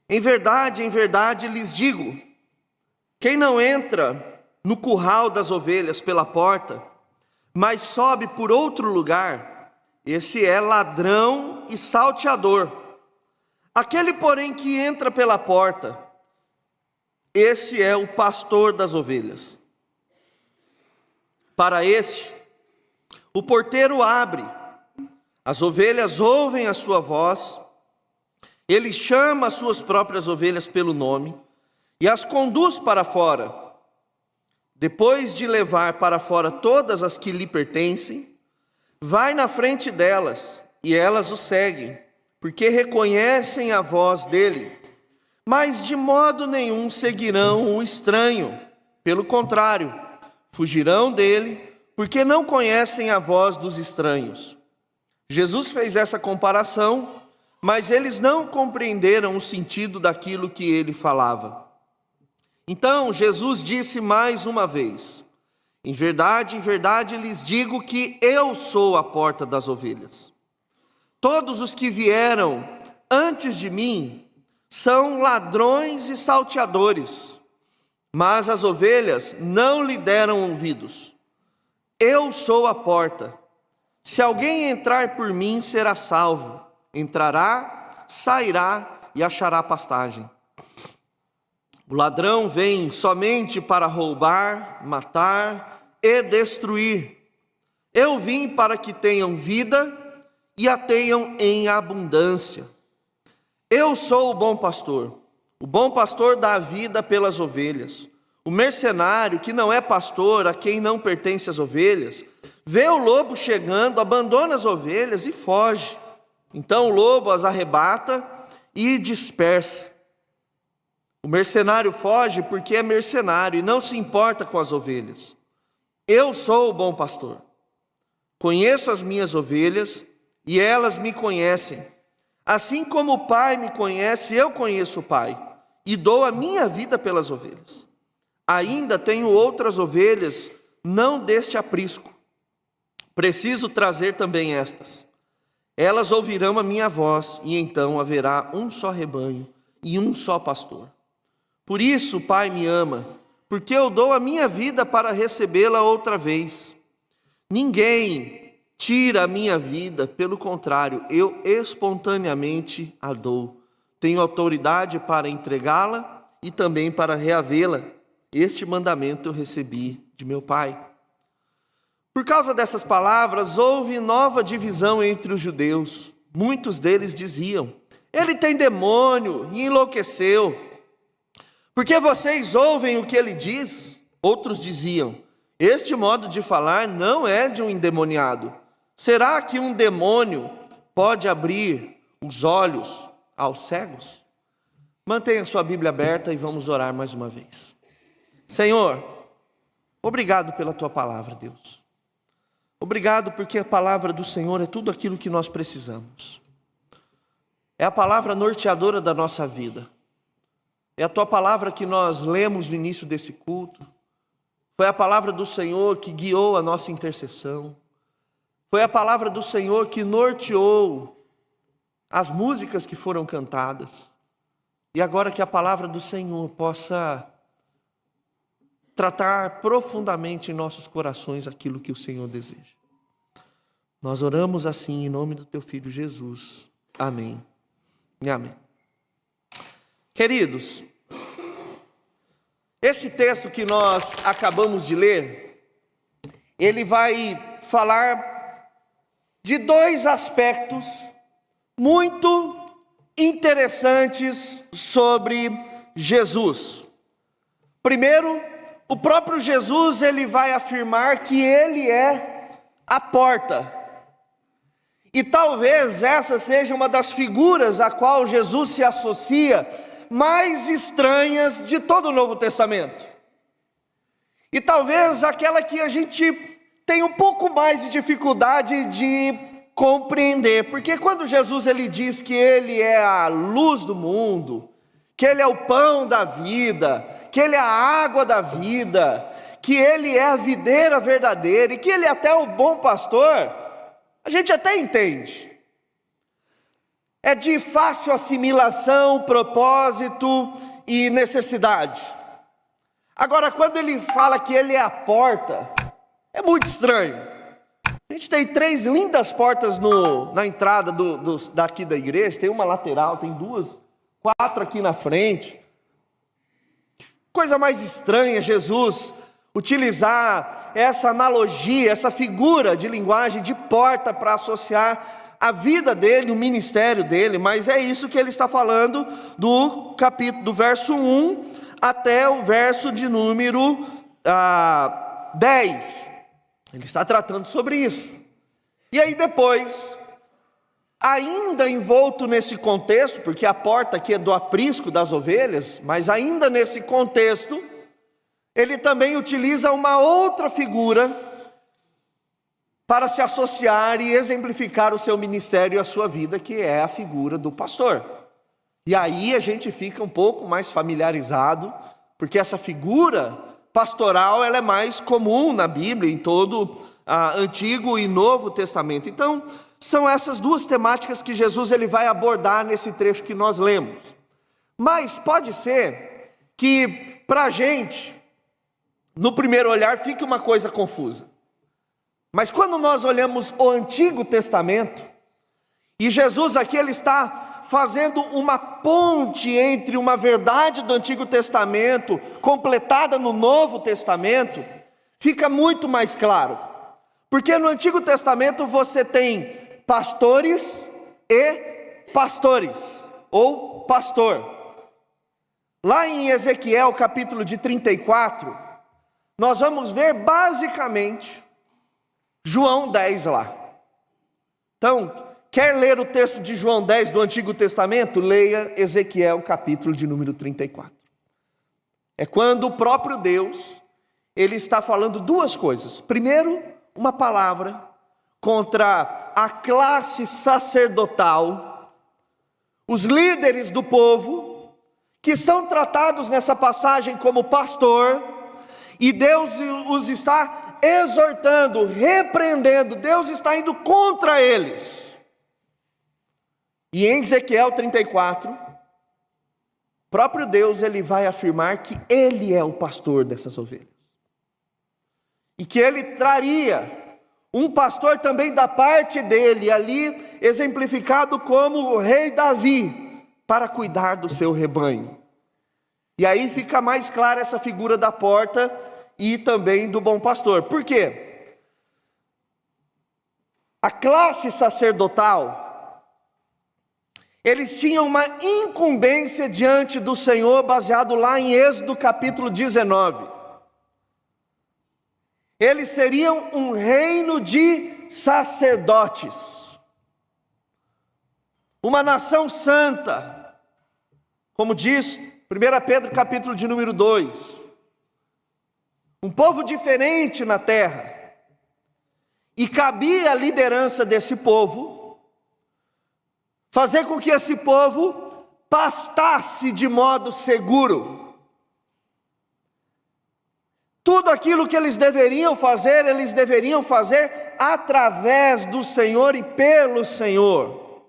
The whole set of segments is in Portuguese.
em verdade lhes digo, quem não entra no curral das ovelhas pela porta, mas sobe por outro lugar, esse é ladrão e salteador. Aquele, porém, que entra pela porta, esse é o pastor das ovelhas. Para este, o porteiro abre, as ovelhas ouvem a sua voz, ele chama as suas próprias ovelhas pelo nome e as conduz para fora. Depois de levar para fora todas as que lhe pertencem, vai na frente delas e elas o seguem, porque reconhecem a voz dele. Mas de modo nenhum seguirão o estranho. Pelo contrário, fugirão dele, porque não conhecem a voz dos estranhos. Jesus fez essa comparação, mas eles não compreenderam o sentido daquilo que ele falava. Então Jesus disse mais uma vez, em verdade lhes digo que eu sou a porta das ovelhas. Todos os que vieram antes de mim são ladrões e salteadores, mas as ovelhas não lhe deram ouvidos. Eu sou a porta. Se alguém entrar por mim, será salvo. Entrará, sairá e achará pastagem. O ladrão vem somente para roubar, matar e destruir. Eu vim para que tenham vida e a tenham em abundância. Eu sou o bom pastor. O bom pastor dá a vida pelas ovelhas. O mercenário, que não é pastor, a quem não pertence as ovelhas, vê o lobo chegando, abandona as ovelhas e foge. Então o lobo as arrebata e dispersa. O mercenário foge porque é mercenário e não se importa com as ovelhas. Eu sou o bom pastor. Conheço as minhas ovelhas e elas me conhecem. Assim como o Pai me conhece, eu conheço o Pai e dou a minha vida pelas ovelhas. Ainda tenho outras ovelhas, não deste aprisco. Preciso trazer também estas. Elas ouvirão a minha voz, e então haverá um só rebanho e um só pastor. Por isso o Pai me ama, porque eu dou a minha vida para recebê-la outra vez. Ninguém tira a minha vida, pelo contrário, eu espontaneamente a dou. Tenho autoridade para entregá-la e também para reavê-la. Este mandamento eu recebi de meu Pai. Por causa dessas palavras, houve nova divisão entre os judeus. Muitos deles diziam, ele tem demônio e enlouqueceu. Porque vocês ouvem o que ele diz? Outros diziam, este modo de falar não é de um endemoniado. Será que um demônio pode abrir os olhos aos cegos? Mantenha sua Bíblia aberta e vamos orar mais uma vez. Senhor, obrigado pela tua palavra, Deus. Obrigado porque a palavra do Senhor é tudo aquilo que nós precisamos. É a palavra norteadora da nossa vida. É a tua palavra que nós lemos no início desse culto. Foi a palavra do Senhor que guiou a nossa intercessão. Foi a palavra do Senhor que norteou as músicas que foram cantadas. E agora que a palavra do Senhor possa tratar profundamente em nossos corações aquilo que o Senhor deseja. Nós oramos assim em nome do teu Filho Jesus. Amém e amém. Queridos, esse texto que nós acabamos de ler, ele vai falar de dois aspectos muito interessantes sobre Jesus. Primeiro, o próprio Jesus, ele vai afirmar que ele é a porta. E talvez essa seja uma das figuras a qual Jesus se associa mais estranhas de todo o Novo Testamento. E talvez aquela que a gente tem um pouco mais de dificuldade de compreender. Porque quando Jesus ele diz que ele é a luz do mundo, que ele é o pão da vida, que ele é a água da vida, que ele é a videira verdadeira e que ele é até o bom pastor, a gente até entende. é de fácil assimilação, propósito e necessidade. Agora, quando ele fala que ele é a porta, é muito estranho. A gente tem 3 lindas portas na entrada daqui da igreja, tem uma lateral, tem 2, 4 aqui na frente. Coisa mais estranha Jesus utilizar essa analogia, essa figura de linguagem de porta para associar a vida dele, o ministério dele, mas é isso que ele está falando do verso 1 até o verso de número 10. Ele está tratando sobre isso. E aí depois, ainda envolto nesse contexto, porque a porta aqui é do aprisco das ovelhas, mas ainda nesse contexto, ele também utiliza uma outra figura para se associar e exemplificar o seu ministério e a sua vida, que é a figura do pastor. E aí a gente fica um pouco mais familiarizado, porque essa figura pastoral ela é mais comum na Bíblia, em todo Antigo e Novo Testamento. Então, são essas 2 temáticas que Jesus ele vai abordar nesse trecho que nós lemos. Mas pode ser que para a gente, no primeiro olhar, fique uma coisa confusa. Mas quando nós olhamos o Antigo Testamento, e Jesus aqui ele está fazendo uma ponte entre uma verdade do Antigo Testamento completada no Novo Testamento, fica muito mais claro. Porque no Antigo Testamento você tem pastores e pastores, ou pastor. Lá em Ezequiel capítulo de 34, nós vamos ver basicamente João 10 lá. Então, quer ler o texto de João 10 do Antigo Testamento? Leia Ezequiel capítulo de número 34. É quando o próprio Deus, ele está falando 2 coisas. Primeiro, uma palavra contra a classe sacerdotal, os líderes do povo, que são tratados nessa passagem como pastor, e Deus os está exortando, repreendendo, Deus está indo contra eles. E em Ezequiel 34, próprio Deus ele vai afirmar que ele é o pastor dessas ovelhas. E que ele traria um pastor também da parte dele, ali exemplificado como o rei Davi, para cuidar do seu rebanho. E aí fica mais clara essa figura da porta e também do bom pastor. Por quê? A classe sacerdotal, eles tinham uma incumbência diante do Senhor, baseado lá em Êxodo capítulo 19. Eles seriam um reino de sacerdotes, uma nação santa, como diz 1 Pedro capítulo de número 2, um povo diferente na terra, e cabia a liderança desse povo, fazer com que esse povo pastasse de modo seguro. Tudo aquilo que eles deveriam fazer através do Senhor e pelo Senhor.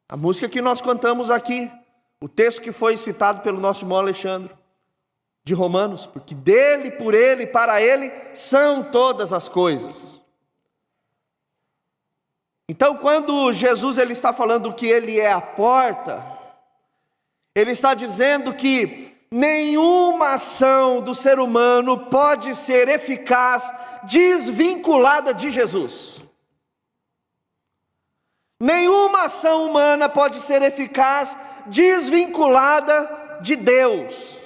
A música que nós cantamos aqui, o texto que foi citado pelo nosso irmão Alexandre, de Romanos, porque dele, por ele e para ele são todas as coisas. Então, quando Jesus ele está falando que ele é a porta, ele está dizendo que nenhuma ação do ser humano pode ser eficaz desvinculada de Jesus. Nenhuma ação humana pode ser eficaz desvinculada de Deus.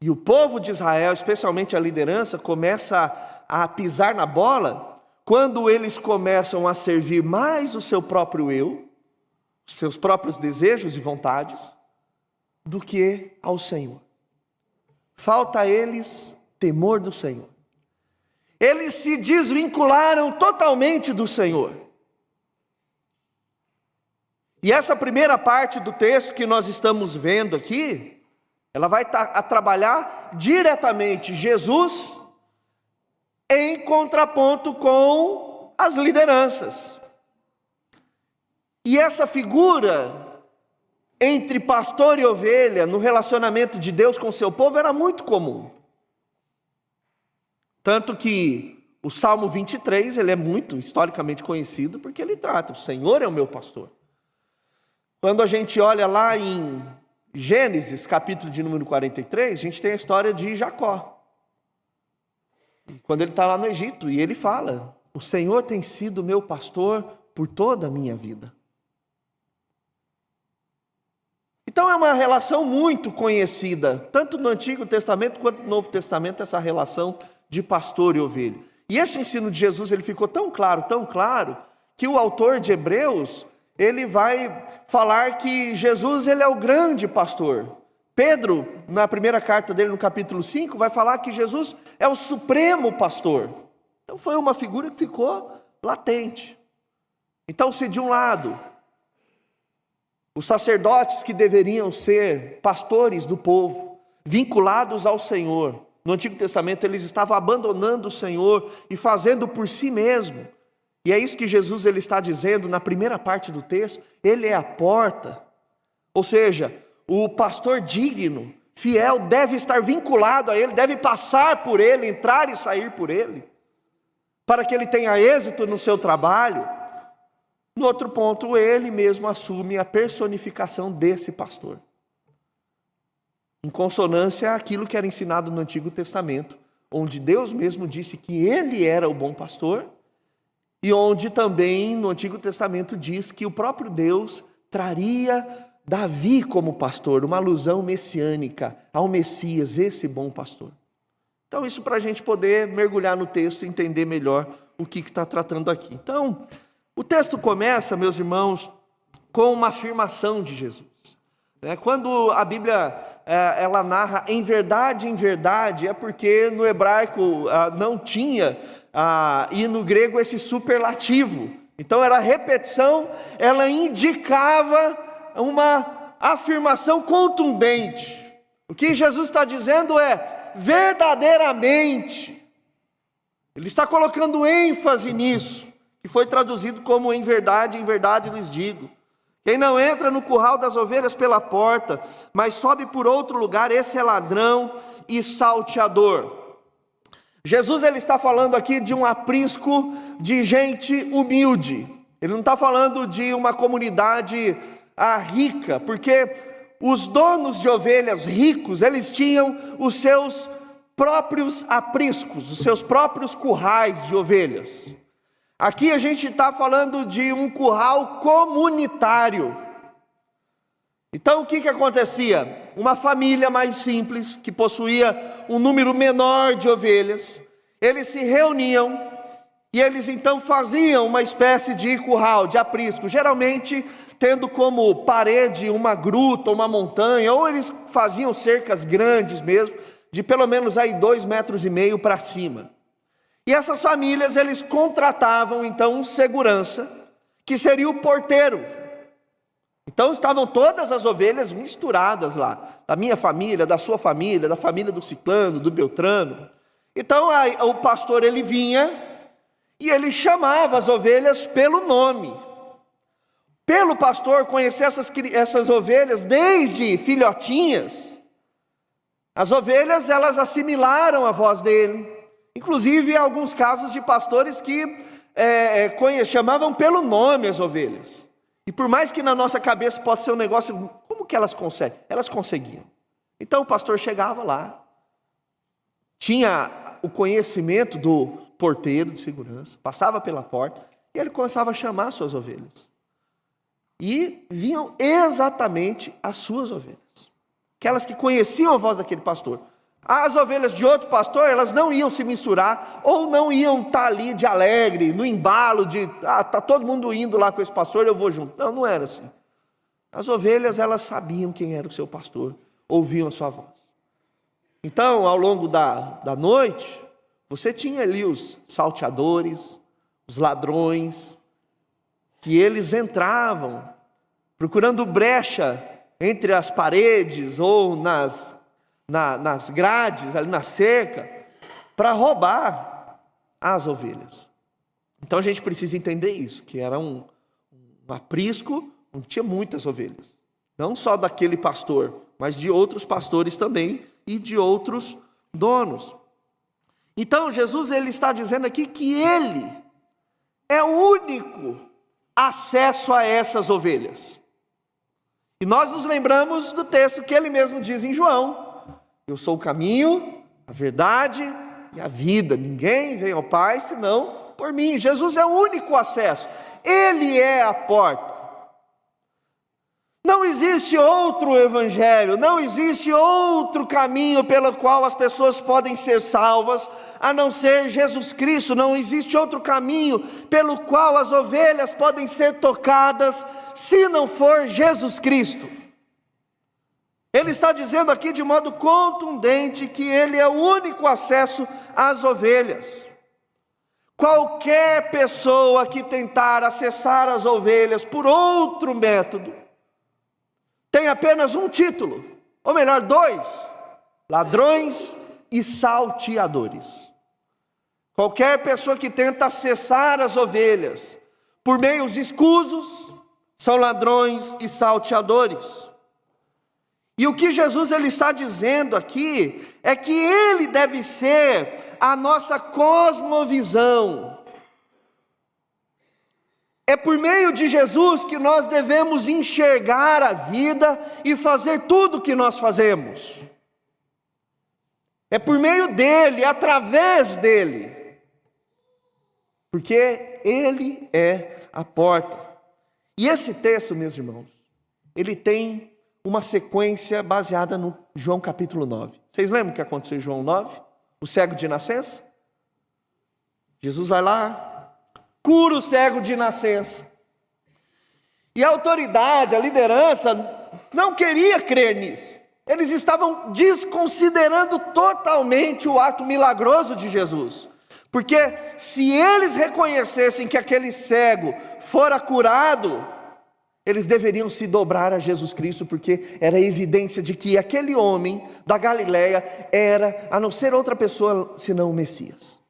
E o povo de Israel, especialmente a liderança, começa a pisar na bola quando eles começam a servir mais o seu próprio eu, os seus próprios desejos e vontades, do que ao Senhor. Falta a eles temor do Senhor. Eles se desvincularam totalmente do Senhor. E essa primeira parte do texto que nós estamos vendo aqui, ela vai trabalhar diretamente Jesus em contraponto com as lideranças. E essa figura entre pastor e ovelha, no relacionamento de Deus com o seu povo, era muito comum. Tanto que o Salmo 23, ele é muito historicamente conhecido, porque ele trata, o Senhor é o meu pastor. Quando a gente olha lá em Gênesis, capítulo de número 43, a gente tem a história de Jacó. E quando ele está lá no Egito, e ele fala, o Senhor tem sido meu pastor por toda a minha vida. Então é uma relação muito conhecida, tanto no Antigo Testamento quanto no Novo Testamento, essa relação de pastor e ovelha. E esse ensino de Jesus, ele ficou tão claro, que o autor de Hebreus, ele vai falar que Jesus, ele é o grande pastor. Pedro, na primeira carta dele, no capítulo 5, vai falar que Jesus é o supremo pastor. Então foi uma figura que ficou latente. Então, se de um lado, os sacerdotes que deveriam ser pastores do povo, vinculados ao Senhor, no Antigo Testamento eles estavam abandonando o Senhor e fazendo por si mesmo. E é isso que Jesus ele está dizendo na primeira parte do texto, ele é a porta. Ou seja, o pastor digno, fiel, deve estar vinculado a ele, deve passar por ele, entrar e sair por ele, para que ele tenha êxito no seu trabalho. No outro ponto, ele mesmo assume a personificação desse pastor, em consonância àquilo que era ensinado no Antigo Testamento, onde Deus mesmo disse que ele era o bom pastor, e onde também no Antigo Testamento diz que o próprio Deus traria Davi como pastor, uma alusão messiânica ao Messias, esse bom pastor. Então isso para a gente poder mergulhar no texto e entender melhor o que está tratando aqui. Então, o texto começa, meus irmãos, com uma afirmação de Jesus. Quando a Bíblia ela narra em verdade, é porque no hebraico não tinha, e no grego esse superlativo. Então era repetição, ela indicava uma afirmação contundente. O que Jesus está dizendo é, verdadeiramente, ele está colocando ênfase nisso, que foi traduzido como em verdade lhes digo. Quem não entra no curral das ovelhas pela porta, mas sobe por outro lugar, esse é ladrão e salteador. Jesus ele está falando aqui de um aprisco de gente humilde. Ele não está falando de uma comunidade rica, porque os donos de ovelhas ricos, eles tinham os seus próprios apriscos, os seus próprios currais de ovelhas. Aqui a gente está falando de um curral comunitário. Então o que acontecia? Uma família mais simples, que possuía um número menor de ovelhas, eles se reuniam e eles então faziam uma espécie de curral, de aprisco, geralmente tendo como parede uma gruta, uma montanha, ou eles faziam cercas grandes mesmo, de pelo menos aí 2,5 metros para cima. E essas famílias, eles contratavam então um segurança, que seria o porteiro. Então estavam todas as ovelhas misturadas lá, da minha família, da sua família, da família do ciclano, do beltrano. Então o pastor ele vinha e ele chamava as ovelhas pelo nome. Pelo pastor conhecer essas ovelhas desde filhotinhas, as ovelhas elas assimilaram a voz dele. Inclusive, há alguns casos de pastores que chamavam pelo nome as ovelhas. E por mais que na nossa cabeça possa ser um negócio, como que elas conseguem? Elas conseguiam. Então o pastor chegava lá, tinha o conhecimento do porteiro de segurança, passava pela porta, e ele começava a chamar as suas ovelhas. E vinham exatamente as suas ovelhas, aquelas que conheciam a voz daquele pastor. As ovelhas de outro pastor, elas não iam se misturar, ou não iam estar ali de alegre, no embalo de, está todo mundo indo lá com esse pastor, eu vou junto. Não, não era assim. As ovelhas, elas sabiam quem era o seu pastor, ouviam a sua voz. Então, ao longo da noite, você tinha ali os salteadores, os ladrões, que eles entravam, procurando brecha entre as paredes, ou nas grades, ali na cerca, para roubar as ovelhas. Então a gente precisa entender isso, que era um No aprisco, onde tinha muitas ovelhas. Não só daquele pastor, mas de outros pastores também e de outros donos. Então Jesus ele está dizendo aqui que ele é o único acesso a essas ovelhas. E nós nos lembramos do texto que ele mesmo diz em João: eu sou o caminho, a verdade e a vida. Ninguém vem ao Pai senão por mim. Jesus é o único acesso. Ele é a porta. Não existe outro evangelho, não existe outro caminho pelo qual as pessoas podem ser salvas, a não ser Jesus Cristo. Não existe outro caminho pelo qual as ovelhas podem ser tocadas, se não for Jesus Cristo. Ele está dizendo aqui de modo contundente que ele é o único acesso às ovelhas. Qualquer pessoa que tentar acessar as ovelhas por outro método, tem apenas um título, ou melhor, dois: ladrões e salteadores. Qualquer pessoa que tenta acessar as ovelhas por meios escusos, são ladrões e salteadores. E o que Jesus ele está dizendo aqui, é que ele deve ser a nossa cosmovisão. É por meio de Jesus que nós devemos enxergar a vida e fazer tudo o que nós fazemos. É por meio dele, através dele. Porque ele é a porta. E esse texto, meus irmãos, ele tem uma sequência baseada no João capítulo 9. Vocês lembram o que aconteceu em João 9? O cego de nascença? Jesus vai lá, cura o cego de nascença. E a autoridade, a liderança, não queria crer nisso. Eles estavam desconsiderando totalmente o ato milagroso de Jesus. Porque se eles reconhecessem que aquele cego fora curado, eles deveriam se dobrar a Jesus Cristo, porque era evidência de que aquele homem da Galileia era, a não ser outra pessoa, senão o Messias.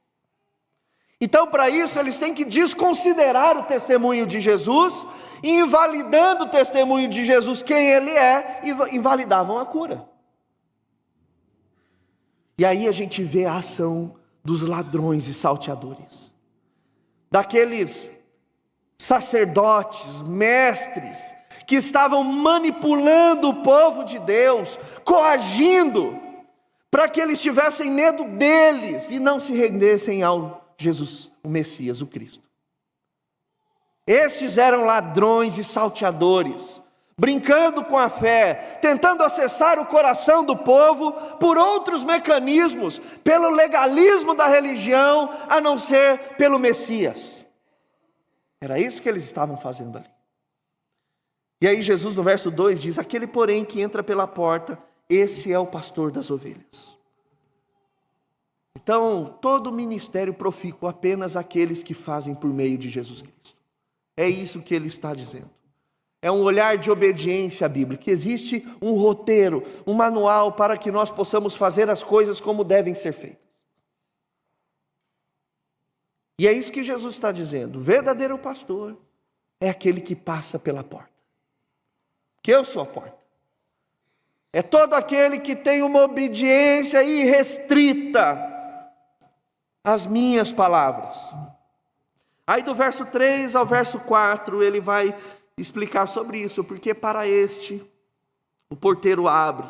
Então, para isso, eles têm que desconsiderar o testemunho de Jesus, e invalidando o testemunho de Jesus, quem ele é, invalidavam a cura. E aí a gente vê a ação dos ladrões e salteadores, daqueles sacerdotes, mestres, que estavam manipulando o povo de Deus, coagindo, para que eles tivessem medo deles, e não se rendessem ao Jesus, o Messias, o Cristo. Estes eram ladrões e salteadores, brincando com a fé, tentando acessar o coração do povo por outros mecanismos, pelo legalismo da religião, a não ser pelo Messias. Era isso que eles estavam fazendo ali. E aí Jesus no verso 2 diz: aquele porém que entra pela porta, esse é o pastor das ovelhas. Então, todo ministério profícuo, apenas aqueles que fazem por meio de Jesus Cristo. É isso que ele está dizendo. É um olhar de obediência à Bíblia, que existe um roteiro, um manual para que nós possamos fazer as coisas como devem ser feitas. E é isso que Jesus está dizendo. O verdadeiro pastor é aquele que passa pela porta. Que eu sou a porta. É todo aquele que tem uma obediência irrestrita às minhas palavras. Aí do verso 3 ao verso 4, ele vai explicar sobre isso, porque para este, o porteiro abre,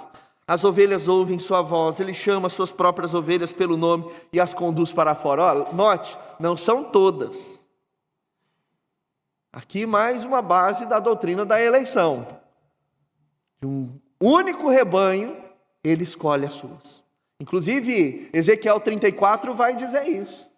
as ovelhas ouvem sua voz, ele chama as suas próprias ovelhas pelo nome e as conduz para fora. Olha, note, não são todas. Aqui mais uma base da doutrina da eleição. De um único rebanho, ele escolhe as suas. Inclusive, Ezequiel 34 vai dizer isso.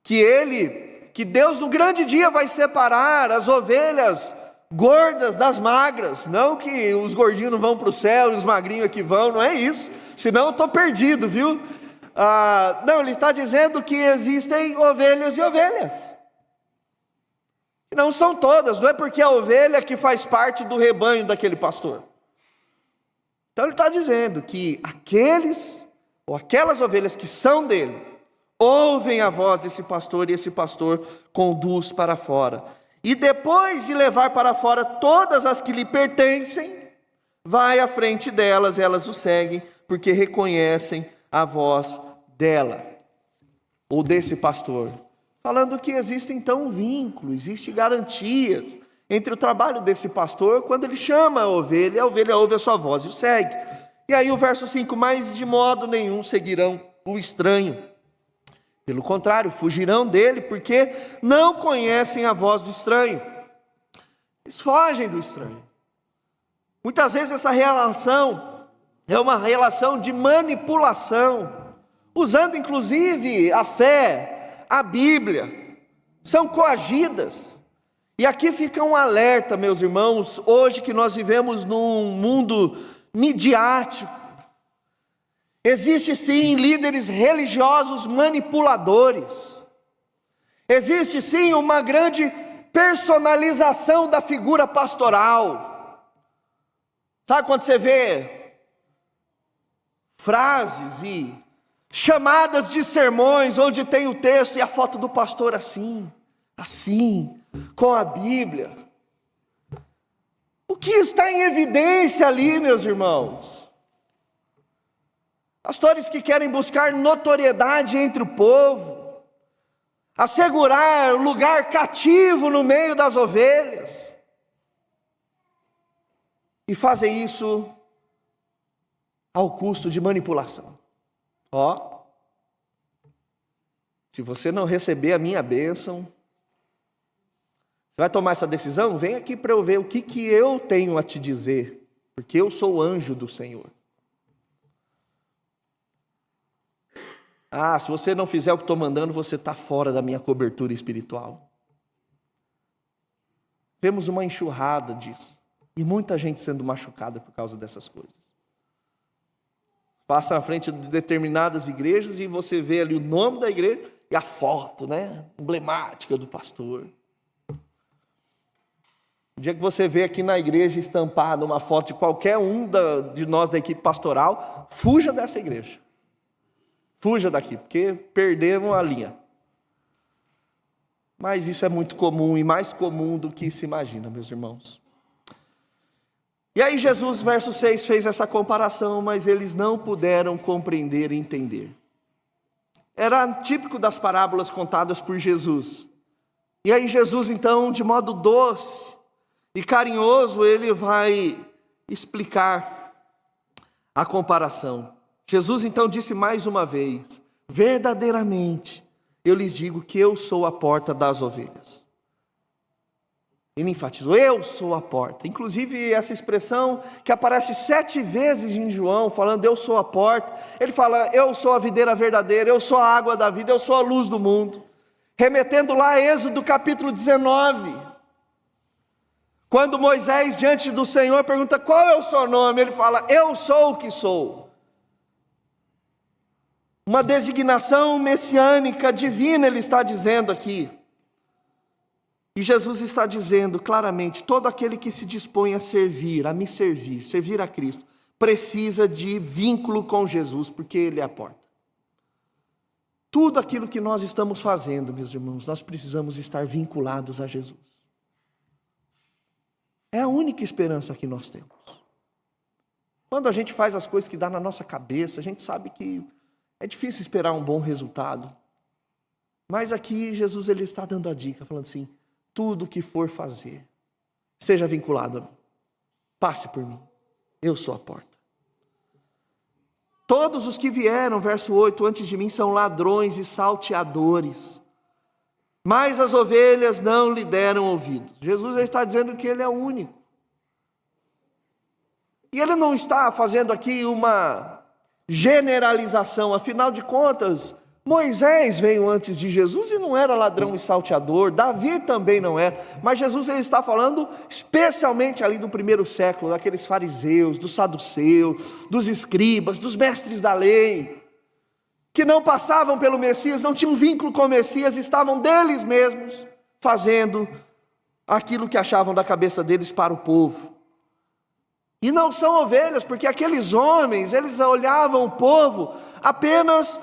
Que Deus no grande dia vai separar as ovelhas gordas das magras. Não que os gordinhos não vão para o céu e os magrinhos aqui vão, não é isso. Senão eu estou perdido, viu? Não, ele está dizendo que existem ovelhas e ovelhas. E não são todas, não é porque a ovelha que faz parte do rebanho daquele pastor. Então ele está dizendo que aqueles ou aquelas ovelhas que são dele, ouvem a voz desse pastor e esse pastor conduz para fora. e depois de levar para fora todas as que lhe pertencem, vai à frente delas, elas o seguem, porque reconhecem a voz dela, ou desse pastor. Falando que existe então um vínculo, existe garantias entre o trabalho desse pastor, quando ele chama a ovelha ouve a sua voz e o segue. E aí o verso 5, mas de modo nenhum seguirão o estranho. Pelo contrário, fugirão dele, porque não conhecem a voz do estranho. Eles fogem do estranho. Muitas vezes essa relação é uma relação de manipulação, usando inclusive a fé, a Bíblia, são coagidas. E aqui fica um alerta, meus irmãos, hoje que nós vivemos num mundo midiático, existe sim líderes religiosos manipuladores, existe sim uma grande personalização da figura pastoral. Sabe quando você vê frases e chamadas de sermões onde tem o texto e a foto do pastor assim, com a Bíblia? O que está em evidência ali, meus irmãos? Pastores que querem buscar notoriedade entre o povo, assegurar lugar cativo no meio das ovelhas, e fazem isso ao custo de manipulação. Se você não receber a minha bênção, você vai tomar essa decisão? Vem aqui para eu ver o que eu tenho a te dizer, porque eu sou o anjo do Senhor. Se você não fizer o que estou mandando, você está fora da minha cobertura espiritual. Vemos uma enxurrada disso, e muita gente sendo machucada por causa dessas coisas. Passa na frente de determinadas igrejas e você vê ali o nome da igreja e a foto, emblemática do pastor. O dia que você vê aqui na igreja estampada uma foto de qualquer um de nós da equipe pastoral, fuja dessa igreja. Fuja daqui, porque perderam a linha. Mas isso é muito comum e mais comum do que se imagina, meus irmãos. E aí Jesus, verso 6, fez essa comparação, mas eles não puderam compreender e entender. Era típico das parábolas contadas por Jesus. E aí Jesus, então, de modo doce e carinhoso, ele vai explicar a comparação. Jesus então disse mais uma vez: verdadeiramente eu lhes digo que eu sou a porta das ovelhas. Ele enfatizou: eu sou a porta. Inclusive essa expressão que aparece 7 vezes em João, falando eu sou a porta. Ele fala: eu sou a videira verdadeira, eu sou a água da vida, eu sou a luz do mundo. Remetendo lá a Êxodo capítulo 19. Quando Moisés diante do Senhor pergunta qual é o seu nome, ele fala: eu sou o que sou. Uma designação messiânica, divina, ele está dizendo aqui. E Jesus está dizendo claramente: todo aquele que se dispõe a servir, a me servir, servir a Cristo, precisa de vínculo com Jesus, porque Ele é a porta. Tudo aquilo que nós estamos fazendo, meus irmãos, nós precisamos estar vinculados a Jesus. É a única esperança que nós temos. Quando a gente faz as coisas que dá na nossa cabeça, a gente sabe que é difícil esperar um bom resultado. Mas aqui Jesus ele está dando a dica, falando assim: tudo que for fazer, esteja vinculado a mim. Passe por mim. Eu sou a porta. Todos os que vieram, verso 8, antes de mim são ladrões e salteadores, mas as ovelhas não lhe deram ouvidos. Jesus está dizendo que ele é o único. E ele não está fazendo aqui uma generalização, afinal de contas, Moisés veio antes de Jesus e não era ladrão e salteador, Davi também não era, mas Jesus ele está falando especialmente ali do primeiro século, daqueles fariseus, dos saduceus, dos escribas, dos mestres da lei, que não passavam pelo Messias, não tinham vínculo com o Messias, estavam deles mesmos, fazendo aquilo que achavam da cabeça deles para o povo. E não são ovelhas, porque aqueles homens, eles olhavam o povo apenas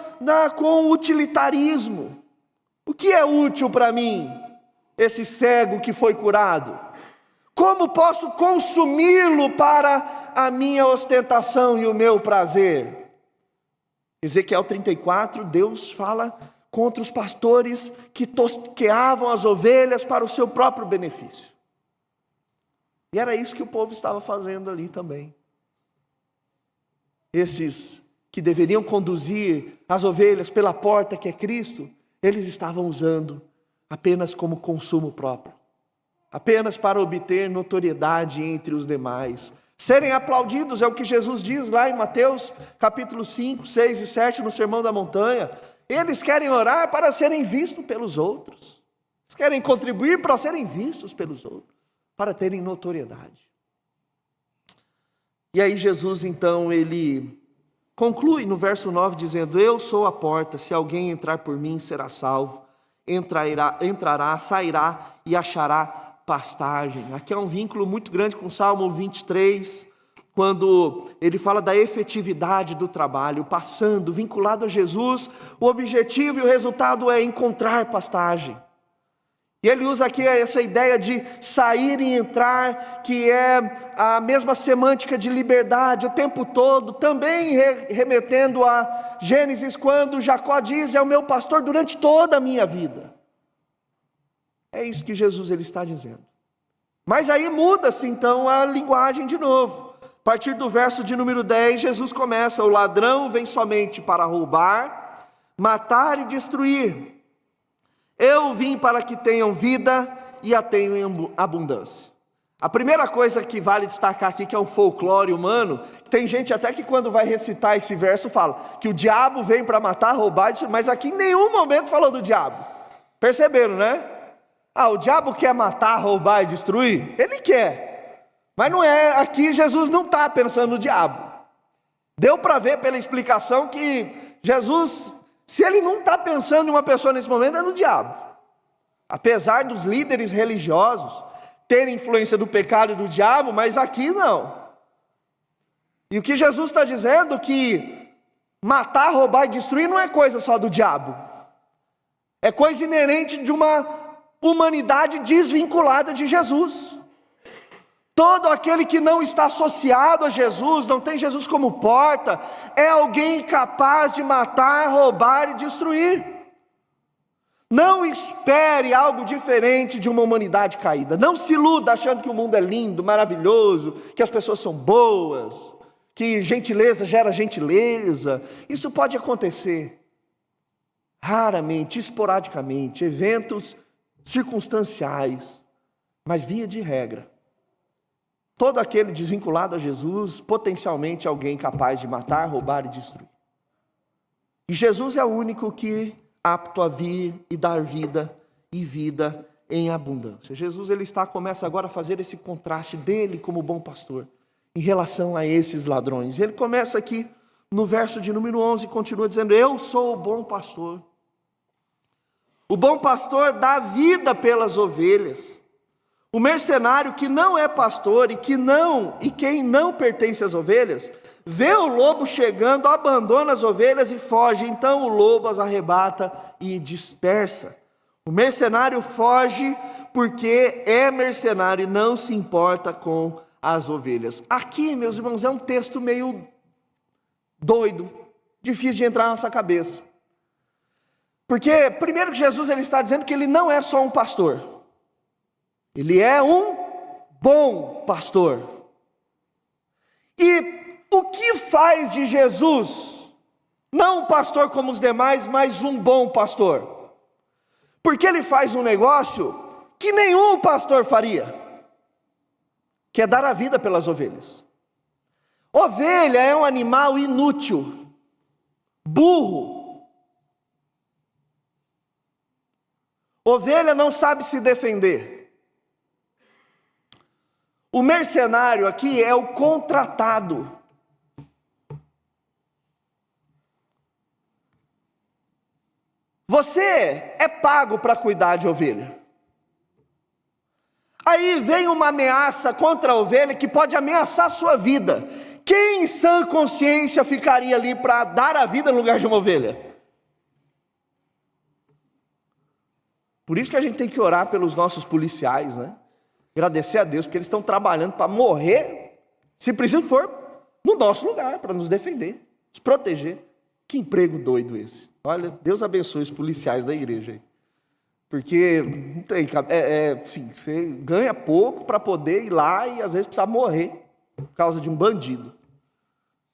com utilitarismo. O que é útil para mim? esse cego que foi curado? Como posso consumi-lo para a minha ostentação e o meu prazer? Ezequiel 34, Deus fala contra os pastores que tosqueavam as ovelhas para o seu próprio benefício. E era isso que o povo estava fazendo ali também. Esses que deveriam conduzir as ovelhas pela porta que é Cristo, eles estavam usando apenas como consumo próprio, apenas para obter notoriedade entre os demais, serem aplaudidos. É o que Jesus diz lá em Mateus capítulo 5, 6 e 7 no Sermão da Montanha. Eles querem orar para serem vistos pelos outros, eles querem contribuir para serem vistos pelos outros, para terem notoriedade. E aí Jesus então, ele conclui no verso 9 dizendo: eu sou a porta, se alguém entrar por mim será salvo, entrará, sairá e achará pastagem. Aqui é um vínculo muito grande com o Salmo 23, quando ele fala da efetividade do trabalho, passando, vinculado a Jesus, o objetivo e o resultado é encontrar pastagem. E ele usa aqui essa ideia de sair e entrar, que é a mesma semântica de liberdade o tempo todo, também remetendo a Gênesis, quando Jacó diz: é o meu pastor durante toda a minha vida. É isso que Jesus ele está dizendo. Mas aí muda-se então a linguagem de novo. A partir do verso de número 10, Jesus começa: o ladrão vem somente para roubar, matar e destruir. Eu vim para que tenham vida e a tenham em abundância. A primeira coisa que vale destacar aqui, que é um folclore humano, tem gente até que quando vai recitar esse verso fala que o diabo vem para matar, roubar, mas aqui em nenhum momento falou do diabo. Perceberam, né? O diabo quer matar, roubar e destruir? Ele quer. Mas não é, aqui Jesus não está pensando no diabo. Deu para ver pela explicação que Jesus, se ele não está pensando em uma pessoa nesse momento, é no diabo. Apesar dos líderes religiosos terem influência do pecado e do diabo, mas aqui não. E o que Jesus está dizendo que matar, roubar e destruir não é coisa só do diabo. É coisa inerente de uma humanidade desvinculada de Jesus. Todo aquele que não está associado a Jesus, não tem Jesus como porta, é alguém capaz de matar, roubar e destruir. Não espere algo diferente de uma humanidade caída. Não se iluda achando que o mundo é lindo, maravilhoso, que as pessoas são boas, que gentileza gera gentileza. Isso pode acontecer raramente, esporadicamente, eventos circunstanciais, mas via de regra, todo aquele desvinculado a Jesus, potencialmente alguém capaz de matar, roubar e destruir. E Jesus é o único que apto a vir e dar vida, e vida em abundância. Jesus começa agora a fazer esse contraste dele como bom pastor, em relação a esses ladrões. Ele começa aqui no verso de número 11, continua dizendo: eu sou o bom pastor. O bom pastor dá vida pelas ovelhas. O mercenário que não é pastor e quem não pertence às ovelhas, vê o lobo chegando, abandona as ovelhas e foge. Então o lobo as arrebata e dispersa. O mercenário foge porque é mercenário e não se importa com as ovelhas. Aqui, meus irmãos, é um texto meio doido, difícil de entrar na nossa cabeça. Porque, primeiro que Jesus ele está dizendo que ele não é só um pastor. Ele é um bom pastor. E o que faz de Jesus, não um pastor como os demais, mas um bom pastor? Porque ele faz um negócio que nenhum pastor faria, que é dar a vida pelas ovelhas. Ovelha é um animal inútil, burro. Ovelha não sabe se defender. O mercenário aqui é o contratado. Você é pago para cuidar de ovelha. Aí vem uma ameaça contra a ovelha que pode ameaçar a sua vida. Quem em sã consciência ficaria ali para dar a vida no lugar de uma ovelha? Por isso que a gente tem que orar pelos nossos policiais, né? Agradecer a Deus, porque eles estão trabalhando para morrer, se preciso for, no nosso lugar, para nos defender, nos proteger. Que emprego doido esse. Olha, Deus abençoe os policiais da igreja aí. Porque não tem, assim, você ganha pouco para poder ir lá e às vezes precisar morrer por causa de um bandido,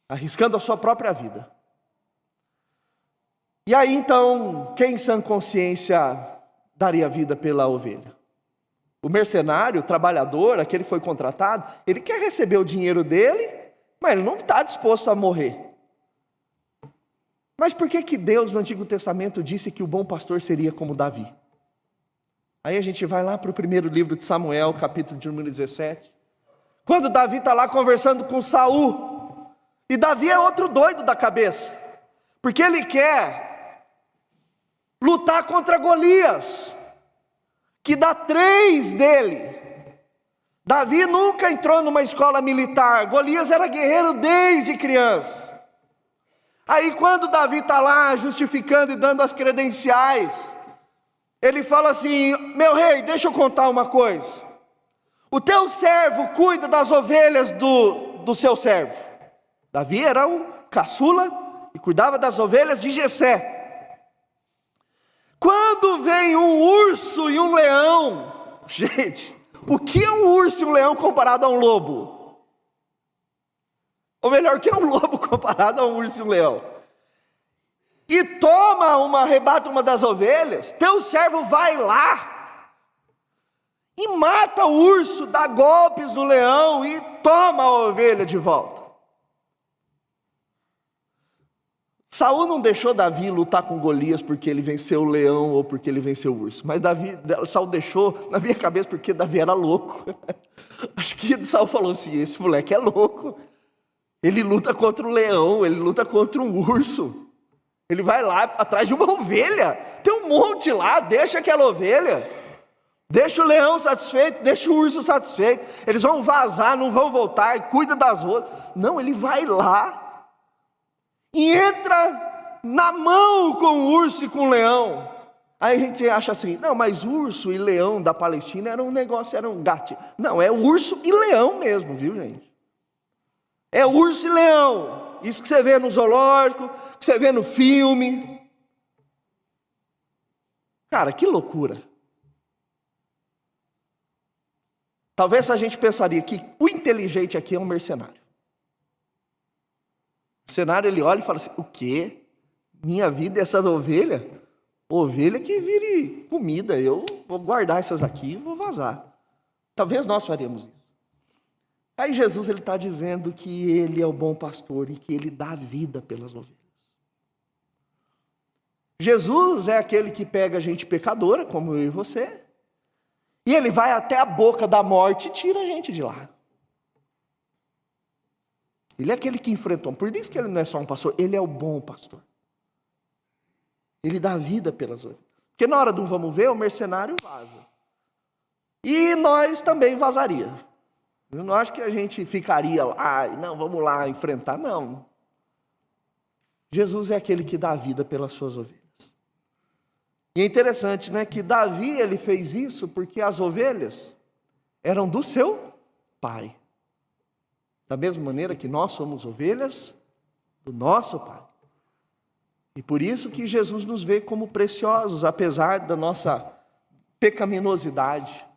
arriscando a sua própria vida. E aí então, quem em sã consciência daria vida pela ovelha? O mercenário, o trabalhador, aquele que foi contratado, ele quer receber o dinheiro dele, mas ele não está disposto a morrer. Mas por que Deus no Antigo Testamento disse que o bom pastor seria como Davi? Aí a gente vai lá para o primeiro livro de Samuel, capítulo de número 17. Quando Davi está lá conversando com Saul. E Davi é outro doido da cabeça. Porque ele quer lutar contra Golias, que dá 3 dele. Davi nunca entrou numa escola militar. Golias era guerreiro desde criança. Aí quando Davi está lá justificando e dando as credenciais, ele fala assim: meu rei, deixa eu contar uma coisa. O teu servo cuida das ovelhas do seu servo. Davi era o caçula e cuidava das ovelhas de Jessé. Quando vem um urso e um leão, gente, o que é um urso e um leão comparado a um lobo? Ou melhor, o que é um lobo comparado a um urso e um leão? E arrebata uma das ovelhas, teu servo vai lá e mata o urso, dá golpes no leão e toma a ovelha de volta. Saul não deixou Davi lutar com Golias porque ele venceu o leão ou porque ele venceu o urso, mas Saul deixou na minha cabeça porque Davi era louco. Acho que Saul falou assim: esse moleque é louco, ele luta contra um leão, ele luta contra um urso. Ele vai lá atrás de uma ovelha. Tem um monte lá, deixa aquela ovelha. Deixa o leão satisfeito, deixa o urso satisfeito. Eles vão vazar, não vão voltar, cuida das outras. Não, ele vai lá e entra na mão com o urso e com o leão. Aí a gente acha assim: não, mas urso e leão da Palestina era um negócio, era um gato. Não, é urso e leão mesmo, viu, gente? É urso e leão. Isso que você vê no zoológico, que você vê no filme. Cara, que loucura. Talvez a gente pensaria que o inteligente aqui é um mercenário. O mercenário, ele olha e fala assim: o quê? Minha vida é essa ovelha? Ovelha que vire comida, eu vou guardar essas aqui e vou vazar. Talvez nós faríamos isso. Aí Jesus está dizendo que ele é o bom pastor e que ele dá vida pelas ovelhas. Jesus é aquele que pega gente pecadora, como eu e você, e ele vai até a boca da morte e tira a gente de lá. Ele é aquele que enfrentou. Por isso que ele não é só um pastor, ele é o bom pastor. Ele dá vida pelas ovelhas. Porque na hora do vamos ver, o mercenário vaza. E nós também vazaria. Eu não acho que a gente ficaria lá, não, vamos lá enfrentar, não. Jesus é aquele que dá vida pelas suas ovelhas. E é interessante, né, que Davi, ele fez isso porque as ovelhas eram do seu pai. Da mesma maneira que nós somos ovelhas do nosso pai. E por isso que Jesus nos vê como preciosos, apesar da nossa pecaminosidade.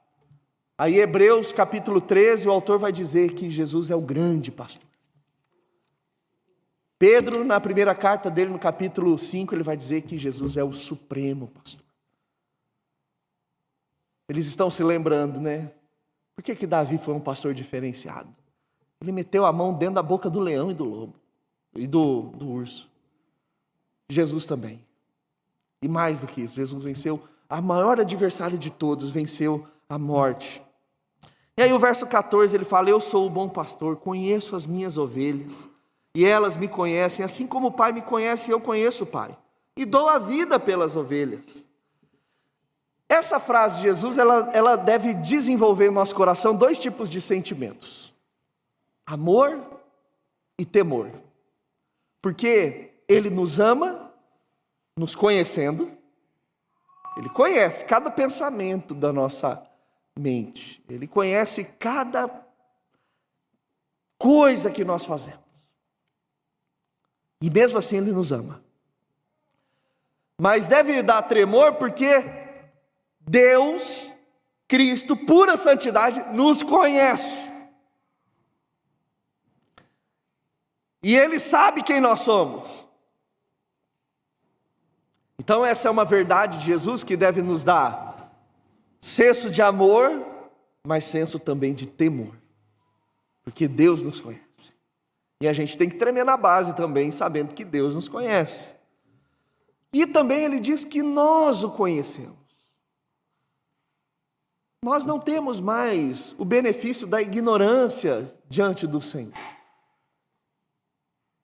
Aí Hebreus capítulo 13, o autor vai dizer que Jesus é o grande pastor. Pedro, na primeira carta dele, no capítulo 5, ele vai dizer que Jesus é o supremo pastor. Eles estão se lembrando, né? Por que Davi foi um pastor diferenciado? Ele meteu a mão dentro da boca do leão e do lobo, e do urso. Jesus também. E mais do que isso, Jesus venceu a maior adversário de todos, venceu a morte. E aí o verso 14 ele fala: eu sou o bom pastor, conheço as minhas ovelhas, e elas me conhecem, assim como o Pai me conhece, eu conheço o Pai, e dou a vida pelas ovelhas. Essa frase de Jesus, ela deve desenvolver no nosso coração 2 tipos de sentimentos: amor e temor. Porque Ele nos ama, nos conhecendo, Ele conhece cada pensamento da nossa mente. Ele conhece cada coisa que nós fazemos. E mesmo assim Ele nos ama. Mas deve dar tremor porque Deus, Cristo, pura santidade, nos conhece. E Ele sabe quem nós somos. Então essa é uma verdade de Jesus que deve nos dar senso de amor, mas senso também de temor. Porque Deus nos conhece. E a gente tem que tremer na base também, sabendo que Deus nos conhece. E também Ele diz que nós o conhecemos. Nós não temos mais o benefício da ignorância diante do Senhor.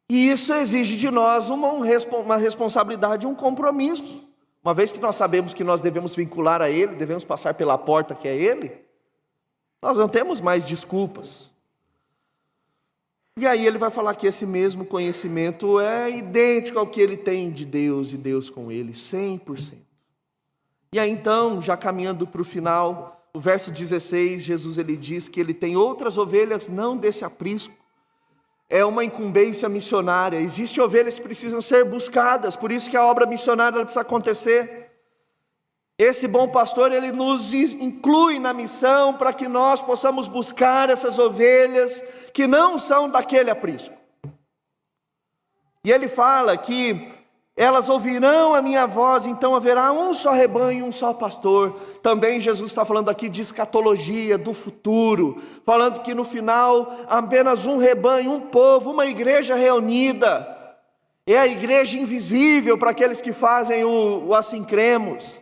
E isso exige de nós uma responsabilidade, um compromisso. Uma vez que nós sabemos que nós devemos vincular a Ele, devemos passar pela porta que é Ele, nós não temos mais desculpas. E aí Ele vai falar que esse mesmo conhecimento é idêntico ao que Ele tem de Deus e Deus com Ele, 100%. E aí então, já caminhando para o final, o verso 16, Jesus ele diz que Ele tem outras ovelhas, não desse aprisco. É uma incumbência missionária. Existem ovelhas que precisam ser buscadas, por isso que a obra missionária ela precisa acontecer. Esse bom pastor, ele nos inclui na missão para que nós possamos buscar essas ovelhas que não são daquele aprisco. E ele fala que elas ouvirão a minha voz, então haverá um só rebanho, um só pastor. Também Jesus está falando aqui de escatologia, do futuro, falando que no final apenas um rebanho, um povo, uma igreja reunida. É a igreja invisível para aqueles que fazem o assim cremos.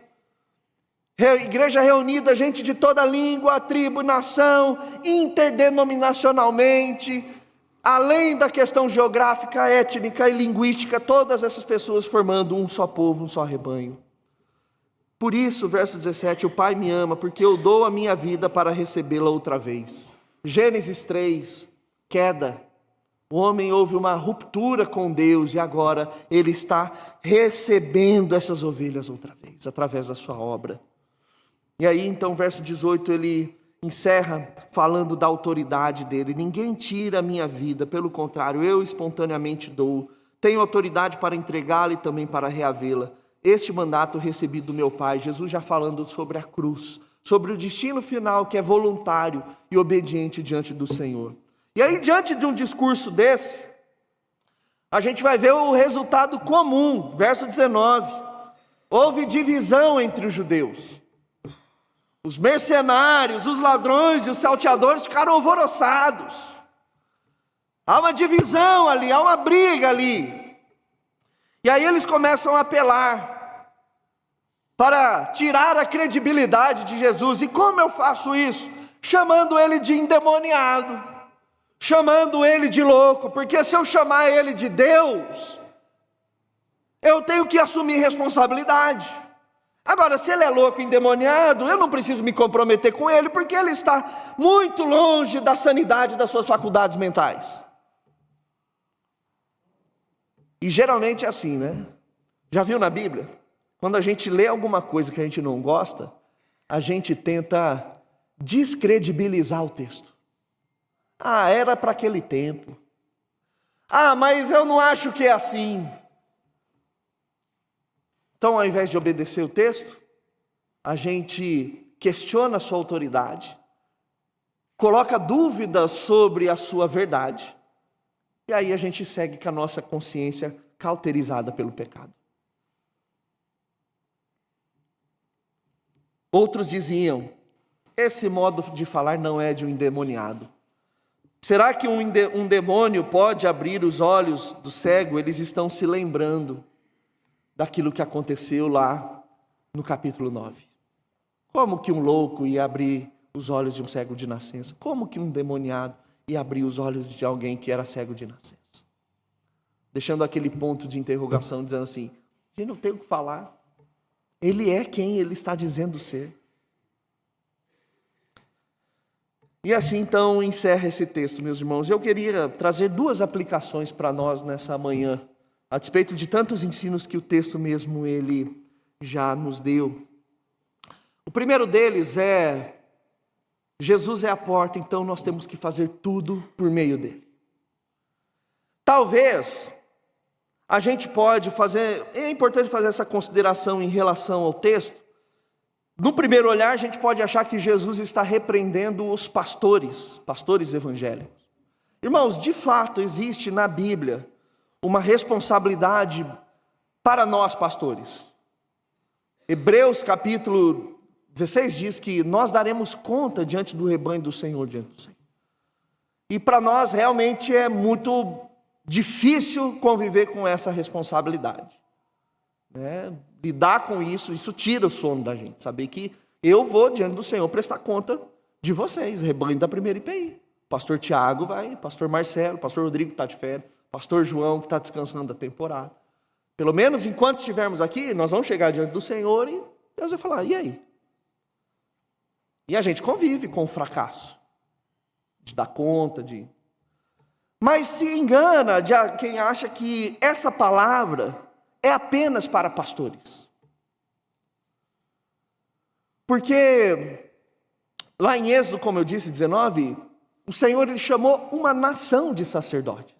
Igreja reunida, gente de toda língua, tribo, nação, interdenominacionalmente, além da questão geográfica, étnica e linguística, todas essas pessoas formando um só povo, um só rebanho. Por isso, verso 17, o Pai me ama, porque eu dou a minha vida para recebê-la outra vez. Gênesis 3, queda. O homem houve uma ruptura com Deus e agora ele está recebendo essas ovelhas outra vez, através da sua obra. E aí então, verso 18, ele encerra falando da autoridade dele. Ninguém tira a minha vida, pelo contrário, eu espontaneamente dou. Tenho autoridade para entregá-la e também para reavê-la. Este mandato recebi do meu Pai. Jesus já falando sobre a cruz, sobre o destino final que é voluntário e obediente diante do Senhor. E aí, diante de um discurso desse, a gente vai ver o resultado comum, verso 19. Houve divisão entre os judeus. Os mercenários, os ladrões e os salteadores ficaram alvoroçados. Há uma divisão ali, há uma briga ali. E aí eles começam a apelar para tirar a credibilidade de Jesus. E como eu faço isso? Chamando ele de endemoniado, chamando ele de louco, porque se eu chamar ele de Deus, eu tenho que assumir responsabilidade. Agora, se ele é louco, endemoniado, eu não preciso me comprometer com ele, porque ele está muito longe da sanidade das suas faculdades mentais. E geralmente é assim, né? Já viu na Bíblia? Quando a gente lê alguma coisa que a gente não gosta, a gente tenta descredibilizar o texto. Ah, era para aquele tempo. Ah, mas eu não acho que é assim. Então, ao invés de obedecer o texto, a gente questiona a sua autoridade, coloca dúvidas sobre a sua verdade, e aí a gente segue com a nossa consciência cauterizada pelo pecado. Outros diziam, esse modo de falar não é de um endemoniado. Será que um demônio pode abrir os olhos do cego? Eles estão se lembrando daquilo que aconteceu lá no capítulo 9. Como que um louco ia abrir os olhos de um cego de nascença? Como que um demoniado ia abrir os olhos de alguém que era cego de nascença? Deixando aquele ponto de interrogação, dizendo assim, a gente não tem o que falar. Ele é quem ele está dizendo ser. E assim então encerra esse texto, meus irmãos. Eu queria trazer duas aplicações para nós nessa manhã, a despeito de tantos ensinos que o texto mesmo ele já nos deu. O primeiro deles é: Jesus é a porta, então nós temos que fazer tudo por meio dele. Talvez a gente pode fazer, é importante fazer essa consideração em relação ao texto. No primeiro olhar, a gente pode achar que Jesus está repreendendo os pastores evangélicos. Irmãos, de fato existe na Bíblia uma responsabilidade para nós pastores. Hebreus capítulo 16 diz que nós daremos conta diante do rebanho do Senhor, diante do Senhor. E para nós realmente é muito difícil conviver com essa responsabilidade, né? Lidar com isso tira o sono da gente, saber que eu vou diante do Senhor prestar conta de vocês, rebanho da primeira IPI. Pastor Tiago vai, pastor Marcelo, pastor Rodrigo que está de férias, pastor João que está descansando da temporada. Pelo menos enquanto estivermos aqui, nós vamos chegar diante do Senhor e Deus vai falar: e aí? E a gente convive com o fracasso, de dar conta, Mas se engana de quem acha que essa palavra é apenas para pastores. Porque lá em Êxodo, como eu disse, 19, o Senhor ele chamou uma nação de sacerdotes.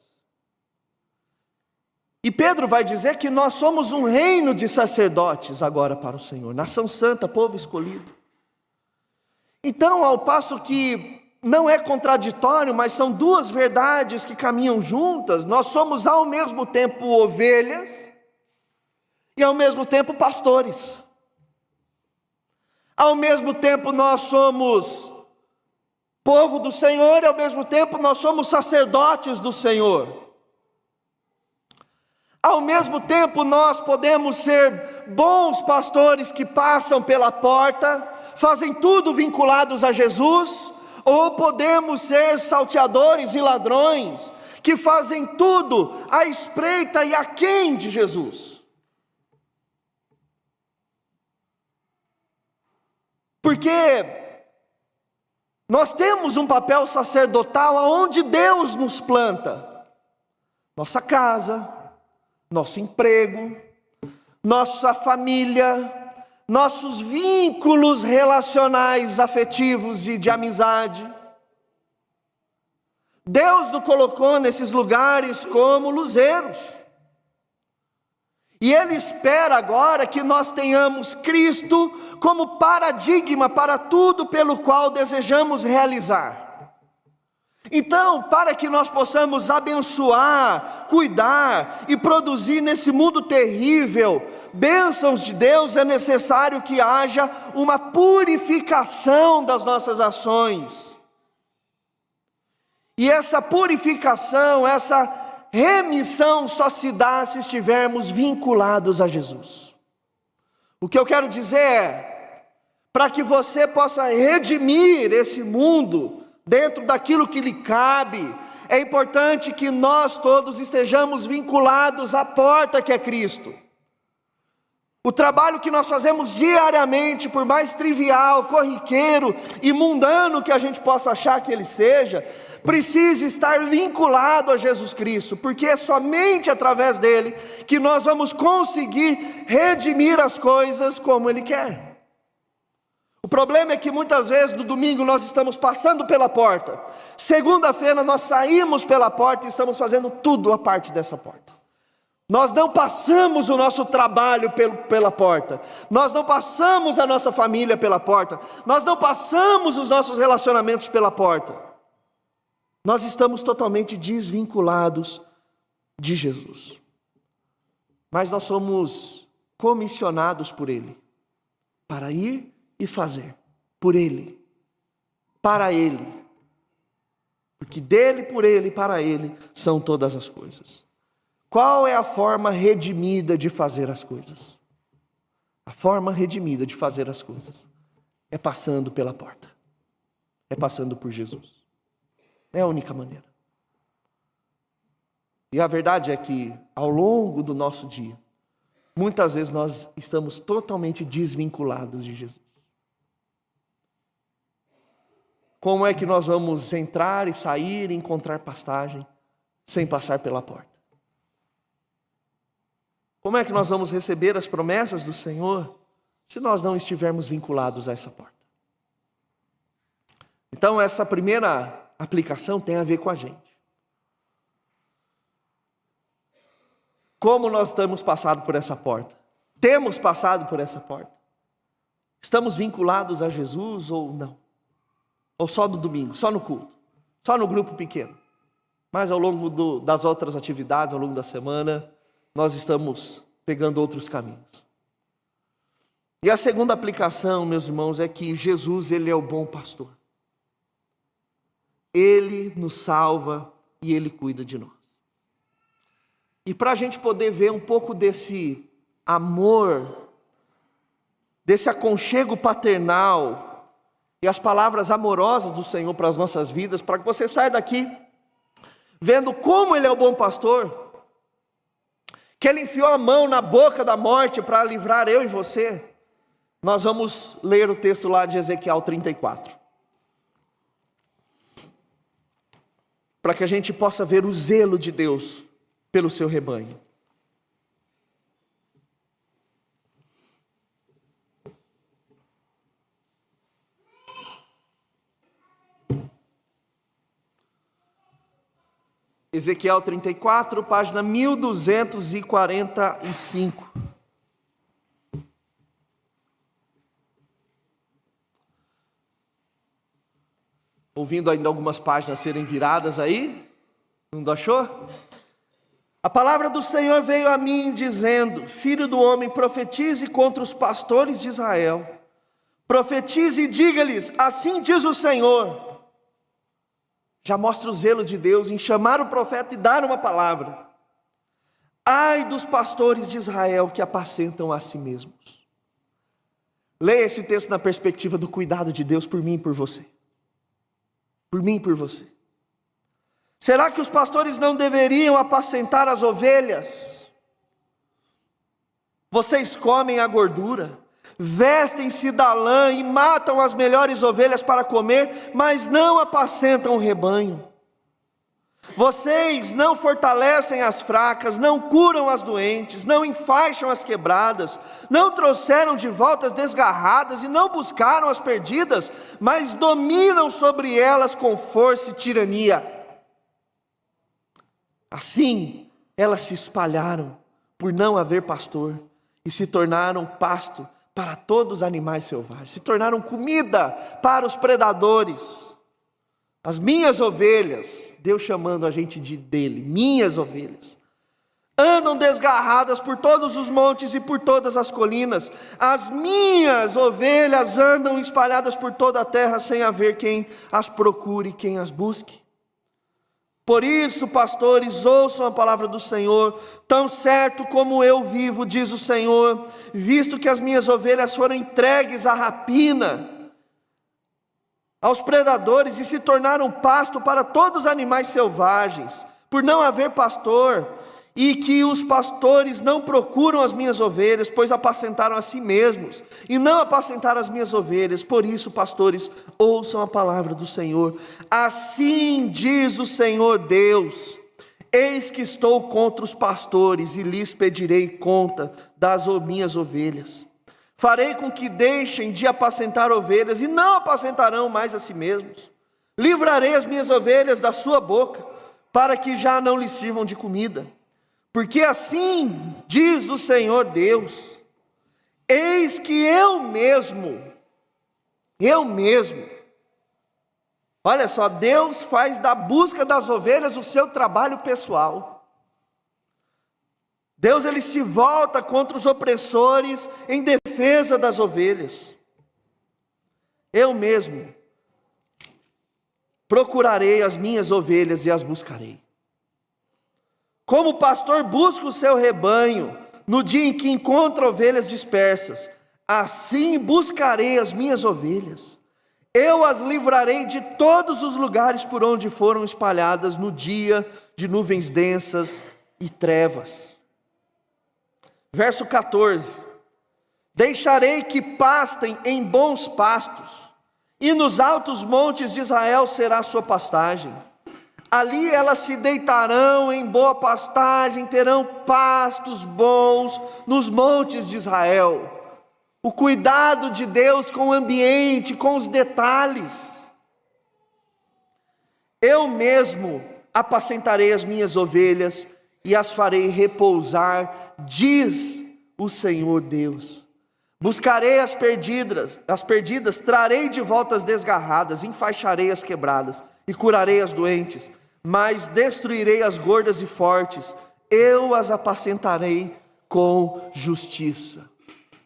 E Pedro vai dizer que nós somos um reino de sacerdotes agora para o Senhor, nação santa, povo escolhido. Então, ao passo que não é contraditório, mas são duas verdades que caminham juntas, nós somos ao mesmo tempo ovelhas e ao mesmo tempo pastores. Ao mesmo tempo nós somos povo do Senhor e ao mesmo tempo nós somos sacerdotes do Senhor. Ao mesmo tempo nós podemos ser bons pastores que passam pela porta, fazem tudo vinculados a Jesus, ou podemos ser salteadores e ladrões que fazem tudo à espreita e aquém de Jesus. Porque nós temos um papel sacerdotal aonde Deus nos planta. Nossa casa, nosso emprego, nossa família, nossos vínculos relacionais, afetivos e de amizade. Deus nos colocou nesses lugares como luzeiros. E Ele espera agora que nós tenhamos Cristo como paradigma para tudo pelo qual desejamos realizar. Então, para que nós possamos abençoar, cuidar e produzir nesse mundo terrível bênçãos de Deus, é necessário que haja uma purificação das nossas ações. E essa purificação, essa remissão só se dá se estivermos vinculados a Jesus. O que eu quero dizer é, para que você possa redimir esse mundo dentro daquilo que lhe cabe, é importante que nós todos estejamos vinculados à porta que é Cristo. O trabalho que nós fazemos diariamente, por mais trivial, corriqueiro e mundano que a gente possa achar que ele seja, precisa estar vinculado a Jesus Cristo, porque é somente através dele que nós vamos conseguir redimir as coisas como ele quer. O problema é que muitas vezes no domingo nós estamos passando pela porta, segunda-feira nós saímos pela porta e estamos fazendo tudo a parte dessa porta. Nós não passamos o nosso trabalho pela porta, nós não passamos a nossa família pela porta, nós não passamos os nossos relacionamentos pela porta. Nós estamos totalmente desvinculados de Jesus. Mas nós somos comissionados por Ele, para ir e fazer, por Ele, para Ele. Porque dele, por Ele e para Ele são todas as coisas. Qual é a forma redimida de fazer as coisas? A forma redimida de fazer as coisas é passando pela porta, é passando por Jesus. É a única maneira. E a verdade é que ao longo do nosso dia, muitas vezes nós estamos totalmente desvinculados de Jesus. Como é que nós vamos entrar e sair e encontrar pastagem sem passar pela porta? Como é que nós vamos receber as promessas do Senhor se nós não estivermos vinculados a essa porta. Então essa primeira aplicação tem a ver com a gente. Como nós temos passado por essa porta? Temos passado por essa porta? Estamos vinculados a Jesus ou não? Ou só no domingo, só no culto, só no grupo pequeno? Mas ao longo das outras atividades, ao longo da semana, nós estamos pegando outros caminhos. E a segunda aplicação, meus irmãos, é que Jesus, Ele é o bom pastor. Ele nos salva e Ele cuida de nós. E para a gente poder ver um pouco desse amor, desse aconchego paternal e as palavras amorosas do Senhor para as nossas vidas, para que você saia daqui vendo como Ele é o bom pastor, que Ele enfiou a mão na boca da morte para livrar eu e você, nós vamos ler o texto lá de Ezequiel 34. Para que a gente possa ver o zelo de Deus pelo seu rebanho. Ezequiel 34, página 1245. Ouvindo ainda algumas páginas serem viradas aí, não achou? A palavra do Senhor veio a mim dizendo: filho do homem, profetize contra os pastores de Israel. Profetize e diga-lhes: assim diz o Senhor. Já mostra o zelo de Deus em chamar o profeta e dar uma palavra. Ai dos pastores de Israel que apacentam a si mesmos. Leia esse texto na perspectiva do cuidado de Deus por mim e por você. Por mim e por você. Será que os pastores não deveriam apacentar as ovelhas? Vocês comem a gordura, vestem-se da lã e matam as melhores ovelhas para comer, mas não apacentam o rebanho. Vocês não fortalecem as fracas, não curam as doentes, não enfaixam as quebradas, não trouxeram de volta as desgarradas e não buscaram as perdidas, mas dominam sobre elas com força e tirania. Assim, elas se espalharam por não haver pastor e se tornaram pasto para todos os animais selvagens, se tornaram comida para os predadores. As minhas ovelhas, Deus chamando a gente dele, minhas ovelhas, andam desgarradas por todos os montes e por todas as colinas. As minhas ovelhas andam espalhadas por toda a terra sem haver quem as procure, quem as busque. Por isso, pastores, ouçam a palavra do Senhor, tão certo como eu vivo, diz o Senhor, visto que as minhas ovelhas foram entregues à rapina, aos predadores, e se tornaram pasto para todos os animais selvagens, por não haver pastor, e que os pastores não procuram as minhas ovelhas, pois apacentaram a si mesmos, e não apacentaram as minhas ovelhas. Por isso, pastores, ouçam a palavra do Senhor. Assim diz o Senhor Deus: eis que estou contra os pastores, e lhes pedirei conta das minhas ovelhas. Farei com que deixem de apacentar ovelhas, e não apacentarão mais a si mesmos. Livrarei as minhas ovelhas da sua boca, para que já não lhes sirvam de comida. Porque assim diz o Senhor Deus: eis que eu mesmo, olha só, Deus faz da busca das ovelhas o seu trabalho pessoal. Deus, ele se volta contra os opressores em defesa das ovelhas. Eu mesmo procurarei as minhas ovelhas e as buscarei. Como o pastor busca o seu rebanho no dia em que encontra ovelhas dispersas, assim buscarei as minhas ovelhas. Eu as livrarei de todos os lugares por onde foram espalhadas no dia de nuvens densas e trevas. Verso 14: deixarei que pastem em bons pastos, e nos altos montes de Israel será a sua pastagem. Ali elas se deitarão em boa pastagem, terão pastos bons nos montes de Israel. o cuidado de Deus com o ambiente, com os detalhes. Eu mesmo apacentarei as minhas ovelhas e as farei repousar, diz o Senhor Deus. Buscarei as perdidas, trarei de volta as desgarradas, enfaixarei as quebradas e curarei as doentes, mas destruirei as gordas e fortes, eu as apacentarei com justiça.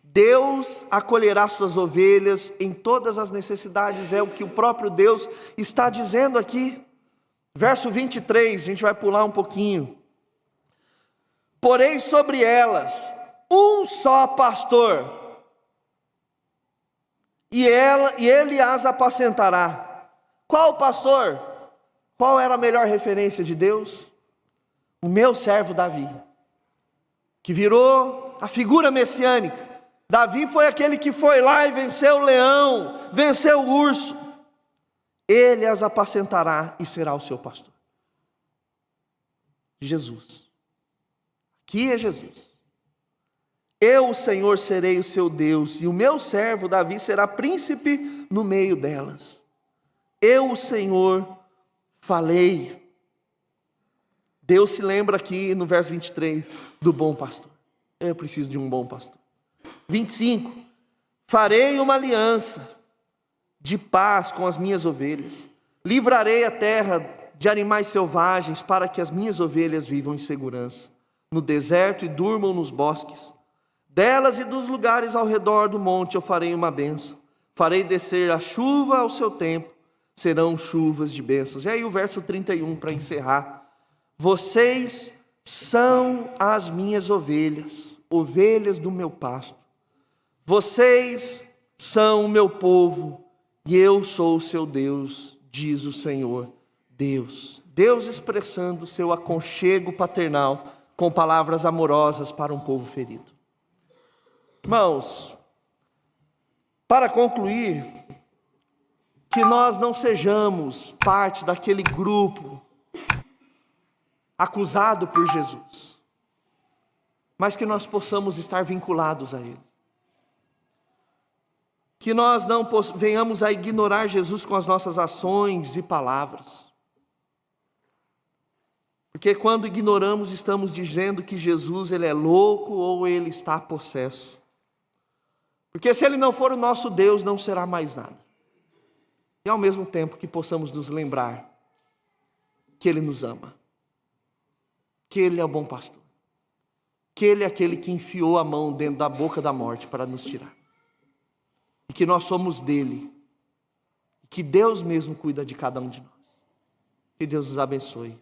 Deus acolherá suas ovelhas em todas as necessidades, é o que o próprio Deus está dizendo aqui. Verso 23, a gente vai pular um pouquinho. Porém sobre elas um só pastor, e ele as apacentará. Qual pastor? Qual era a melhor referência de Deus? O meu servo Davi, que virou a figura messiânica. Davi foi aquele que foi lá e venceu o leão, venceu o urso. Ele as apacentará e será o seu pastor. Jesus. Aqui é Jesus. Eu, o Senhor, serei o seu Deus, e o meu servo Davi será príncipe no meio delas. Eu, o Senhor, falei. Deus se lembra aqui no verso 23 do bom pastor. Eu preciso de um bom pastor. 25. Farei uma aliança de paz com as minhas ovelhas. Livrarei a terra de animais selvagens para que as minhas ovelhas vivam em segurança no deserto e durmam nos bosques. Delas e dos lugares ao redor do monte eu farei uma bênção. Farei descer a chuva ao seu tempo. Serão chuvas de bênçãos. E aí o verso 31 para encerrar. Vocês são as minhas ovelhas, ovelhas do meu pasto. Vocês são o meu povo e eu sou o seu Deus, diz o Senhor Deus. Deus expressando seu aconchego paternal com palavras amorosas para um povo ferido. Irmãos, para concluir, que nós não sejamos parte daquele grupo acusado por Jesus, mas que nós possamos estar vinculados a Ele. Que nós não venhamos a ignorar Jesus com as nossas ações e palavras. Porque quando ignoramos, estamos dizendo que Jesus ele é louco ou ele está possesso. Porque se ele não for o nosso Deus, não será mais nada. E ao mesmo tempo que possamos nos lembrar que Ele nos ama, que Ele é o bom pastor, que Ele é aquele que enfiou a mão dentro da boca da morte para nos tirar, e que nós somos dele, e que Deus mesmo cuida de cada um de nós. Que Deus nos abençoe.